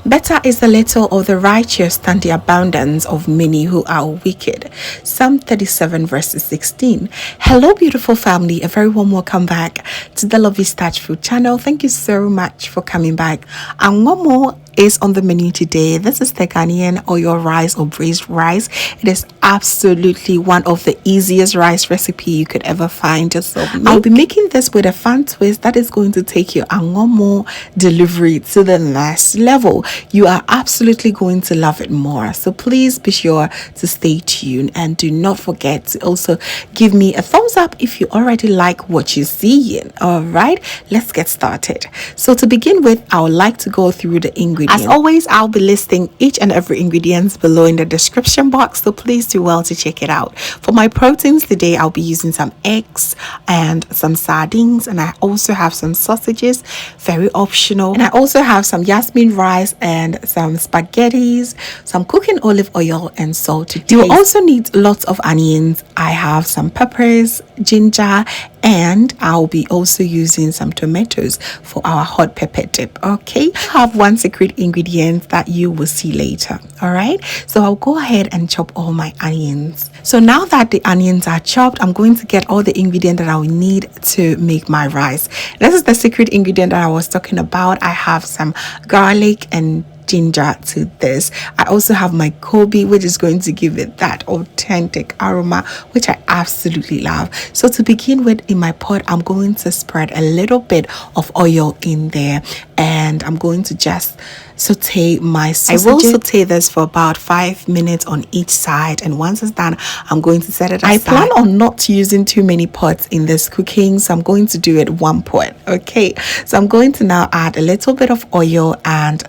Better is the little of the righteous than the abundance of many who are wicked. Psalm 37 verses 16. Hello beautiful family, a very warm welcome back to the Lovystouch food channel. Thank you so much for coming back. Angwamoo is on the menu today. This is the Ghanaian oil rice or braised rice. It is absolutely one of the easiest rice recipe you could ever find yourself make. I'll be making this with a fun twist that is going to take your Angwamoo delivery to the next level. You are absolutely going to love it more. So please be sure to stay tuned and do not forget to also give me a thumbs up if you already like what you're seeing. All right, let's get started. So to begin with, I would like to go through the ingredients. As always, I'll be listing each and every ingredients below in the description box, so please do well to check it out. For my proteins today, I'll be using some eggs and some sardines, and I also have some sausages, very optional, and I also have some jasmine rice and some spaghettis, some cooking olive oil and salt to taste. You will also need lots of onions. I have some peppers, ginger, and I'll be also using some tomatoes for our hot pepper dip. Okay, I have one secret ingredient that you will see later. All right, so I'll go ahead and chop all my onions. So now that the onions are chopped, I'm going to get all the ingredients that I will need to make my rice. This is the secret ingredient that I was talking about. I have some garlic and ginger to this. I also have my Koobi, which is going to give it that authentic aroma, which I absolutely love. So to begin with, in my pot, I'm going to spread a little bit of oil in there, and I'm going to just saute my sausages. I will saute this for about 5 minutes on each side, and once it's done, I'm going to set it aside. I plan on not using too many pots in this cooking, so I'm going to do it one pot. Okay, so I'm going to now add a little bit of oil and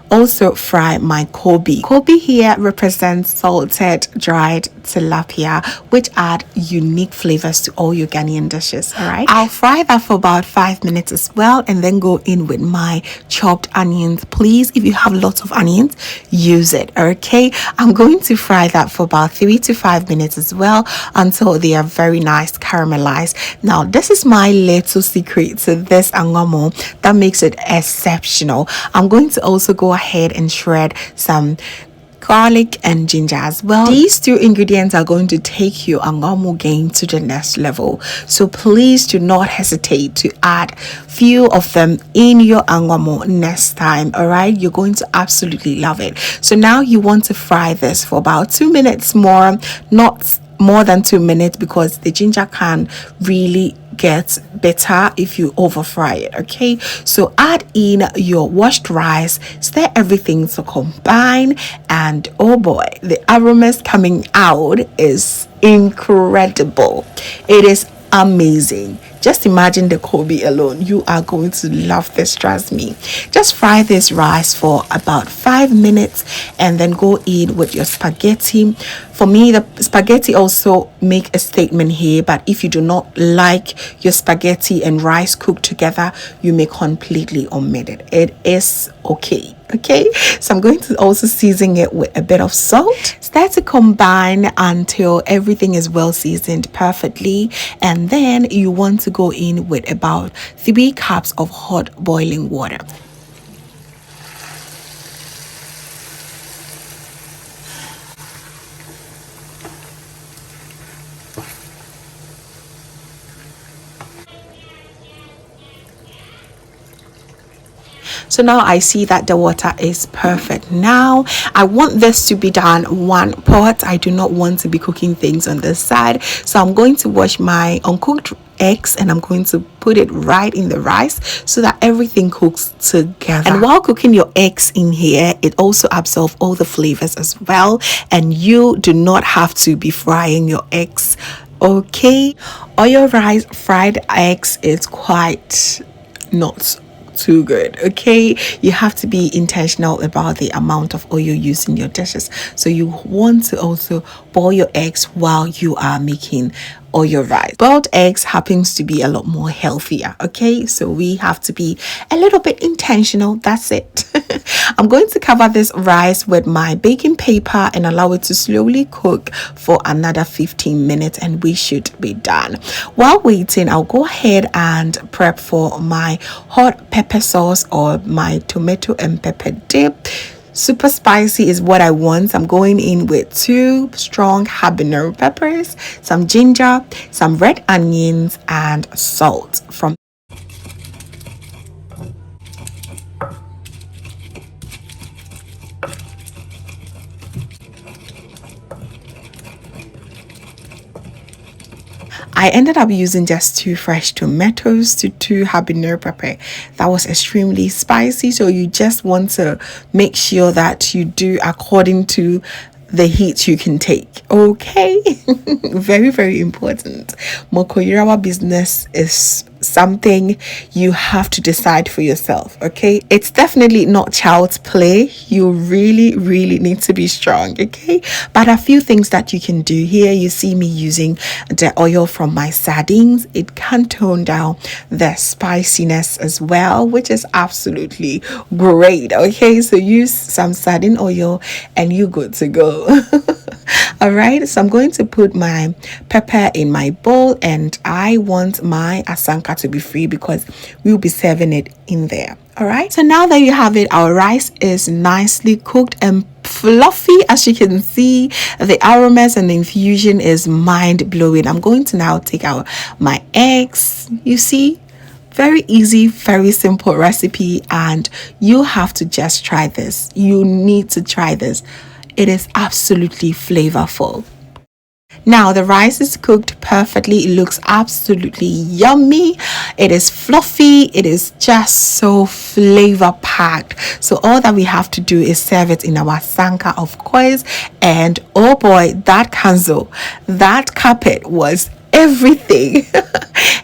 also fry my Koobi. Koobi here represents salted dried tilapia, which add unique flavors to all your Ghanaian dishes. All right, I'll fry that for about 5 minutes as well, and then go in with my chopped onions. Please, if you have lots of onions, use it. Okay, I'm going to fry that for about 3 to 5 minutes as well, until they are very nice caramelized. Now this is my little secret to this Angwamoo that makes it exceptional. I'm going to also go ahead and shred some garlic and ginger as well. These two ingredients are going to take your Angwamoo game to the next level, so please do not hesitate to add few of them in your Angwamoo next time. All right, you're going to absolutely love it. So now you want to fry this for about 2 minutes more, not more than 2 minutes, because the ginger can really get better if you over fry it. Okay, so add in your washed rice, stir everything to combine, and oh boy, the aromas coming out is incredible. It is amazing. Just imagine the Koobi alone. You are going to love this, trust me. Just fry this rice for about 5 minutes, and then go in with your spaghetti. For me, the spaghetti also make a statement here, but if you do not like your spaghetti and rice cooked together, you may completely omit it. It is okay. Okay, so I'm going to also season it with a bit of salt. Start to combine until everything is well seasoned perfectly, and then you want to go in with about 3 cups of hot boiling water. So now I see that the water is perfect. Now I want this to be done one pot. I do not want to be cooking things on this side, so I'm going to wash my uncooked eggs, and I'm going to put it right in the rice so that everything cooks together. And while cooking your eggs in here, it also absorbs all the flavors as well, and you do not have to be frying your eggs. Okay, oil rice fried eggs is quite not too good. Okay, you have to be intentional about the amount of oil used in your dishes, so you want to also boil your eggs while you are making oil rice. Boiled eggs happens to be a lot more healthier. Okay, so we have to be a little bit intentional. That's it. I'm going to cover this rice with my baking paper and allow it to slowly cook for another 15 minutes, and we should be done. While waiting, I'll go ahead and prep for my hot pepper sauce or my tomato and pepper dip. Super spicy is what I want. I'm going in with 2 strong habanero peppers, some ginger, some red onions, and salt. I ended up using just 2 fresh tomatoes to 2 habanero pepper. That was extremely spicy, so you just want to make sure that you do according to the heat you can take. Okay. Very, very important. Mokoyirawa business is something you have to decide for yourself. Okay, it's definitely not child's play. You really need to be strong. Okay, but a few things that you can do here. You see me using the oil from my sardines. It can tone down the spiciness as well, which is absolutely great. Okay, so use some sardine oil and you're good to go. All right, so I'm going to put my pepper in my bowl, and I want my asanka to be free because we'll be serving it in there. All right, so now that you have it, our rice is nicely cooked and fluffy. As you can see, the aromas and the infusion is mind-blowing. I'm going to now take out my eggs. You see, very easy, very simple recipe, and you have to just try this. You need to try this. It is absolutely flavorful. Now the rice is cooked perfectly. It looks absolutely yummy. It is fluffy. It is just so flavor packed. So all that we have to do is serve it in our sanka, of course. And oh boy, that kanzo, that carpet was everything.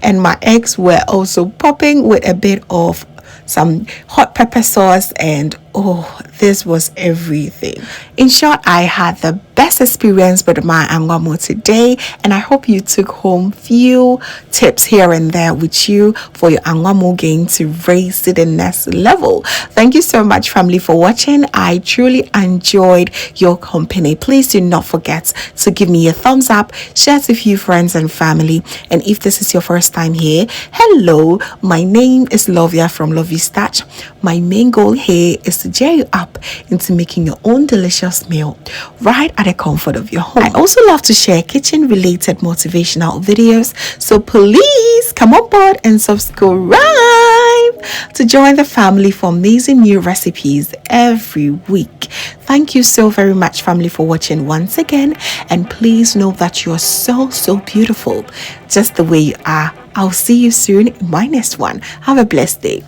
And my eggs were also popping with a bit of some hot pepper sauce, and oh, this was everything. In short, I had the best experience with my Angwamoo today, and I hope you took home few tips here and there with you for your Angwamoo game to raise to the next level. Thank you so much, family, for watching. I truly enjoyed your company. Please do not forget to give me a thumbs up, share it with a few friends and family, and if this is your first time here, hello, my name is Lovia from Lovystouch. My main goal here is to cheer you up into making your own delicious meal right at the comfort of your home. I also love to share kitchen related motivational videos, so please come on board and subscribe to join the family for amazing new recipes every week. Thank you so very much, family, for watching once again, and please know that you're so beautiful just the way you are. I'll see you soon in my next one. Have a blessed day.